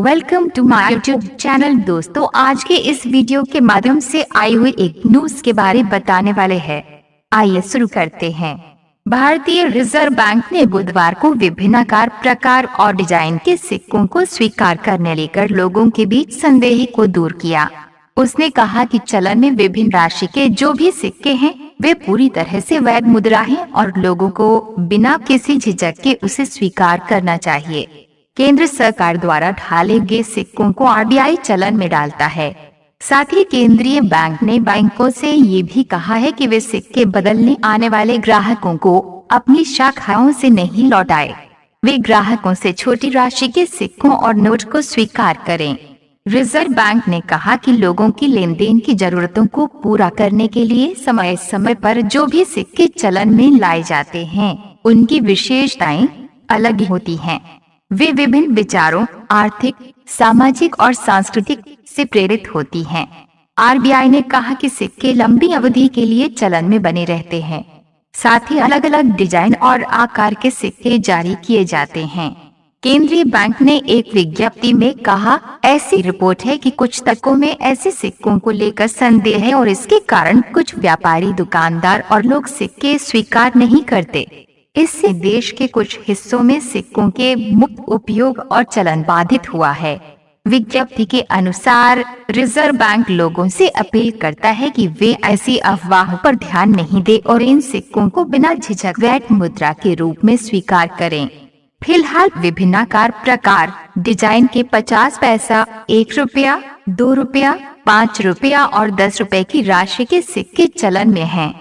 Welcome to my YouTube channel. दोस्तों, आज के इस वीडियो के माध्यम से आई हुई एक न्यूज के बारे में बताने वाले हैं। आइए शुरू करते हैं। भारतीय रिजर्व बैंक ने बुधवार को विभिन्न आकार, प्रकार और डिजाइन के सिक्कों को स्वीकार करने लेकर लोगों के बीच संदेह को दूर किया। उसने कहा कि चलन में विभिन्न राशि के जो भी सिक्के हैं वे पूरी तरह से वैध मुद्रा हैं और लोगों को बिना किसी झिझक के उसे स्वीकार करना चाहिए। केंद्र सरकार द्वारा ढाले गए सिक्कों को आरबीआई चलन में डालता है। साथ ही केंद्रीय बैंक ने बैंकों से ये भी कहा है कि वे सिक्के बदलने आने वाले ग्राहकों को अपनी शाखाओं से नहीं लौटाए। वे ग्राहकों से छोटी राशि के सिक्कों और नोट को स्वीकार करें। रिजर्व बैंक ने कहा कि लोगों की लेन देन की जरूरतों को पूरा करने के लिए समय समय पर जो भी सिक्के चलन में लाए जाते हैं उनकी विशेषताएं अलग होती हैं। वे विभिन्न विचारों, आर्थिक, सामाजिक और सांस्कृतिक से प्रेरित होती हैं। आरबीआई ने कहा कि सिक्के लंबी अवधि के लिए चलन में बने रहते हैं। साथ ही अलग अलग डिजाइन और आकार के सिक्के जारी किए जाते हैं। केंद्रीय बैंक ने एक विज्ञप्ति में कहा, ऐसी रिपोर्ट है कि कुछ तर्कों में ऐसे सिक्कों को लेकर संदेह है और इसके कारण कुछ व्यापारी, दुकानदार और लोग सिक्के स्वीकार नहीं करते। इससे देश के कुछ हिस्सों में सिक्कों के मुक्त उपयोग और चलन बाधित हुआ है। विज्ञप्ति के अनुसार रिजर्व बैंक लोगों से अपील करता है कि वे ऐसी अफवाहों पर ध्यान नहीं दें और इन सिक्कों को बिना झिझक वैध मुद्रा के रूप में स्वीकार करें। फिलहाल विभिन्न आकार, प्रकार, डिजाइन के 50 पैसा, 1 रुपया, 2 रुपया, 5 रुपया और 10 रुपए की राशि के सिक्के चलन में हैं।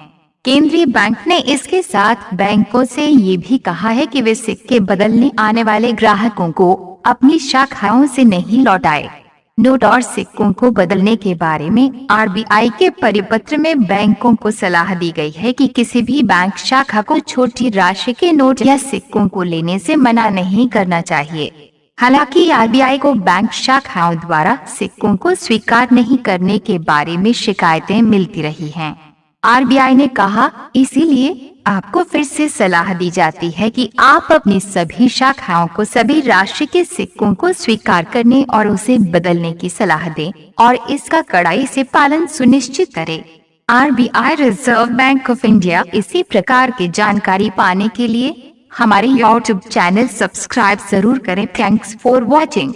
केंद्रीय बैंक ने इसके साथ बैंकों से ये भी कहा है कि वे सिक्के बदलने आने वाले ग्राहकों को अपनी शाखाओं से नहीं लौटाए। नोट और सिक्कों को बदलने के बारे में आरबीआई के परिपत्र में बैंकों को सलाह दी गई है कि किसी भी बैंक शाखा को छोटी राशि के नोट या सिक्कों को लेने से मना नहीं करना चाहिए। हालांकि आरबीआई को बैंक शाखाओं द्वारा सिक्कों को स्वीकार नहीं करने के बारे में शिकायतें मिलती रही हैं। आरबीआई ने कहा, इसीलिए आपको फिर से सलाह दी जाती है कि आप अपनी सभी शाखाओं को सभी राशि के सिक्कों को स्वीकार करने और उसे बदलने की सलाह दें और इसका कड़ाई से पालन सुनिश्चित करें। RBI reserve bank of India. इसी प्रकार की जानकारी पाने के लिए हमारे यूट्यूब चैनल सब्सक्राइब जरूर करें। Thanks for watching.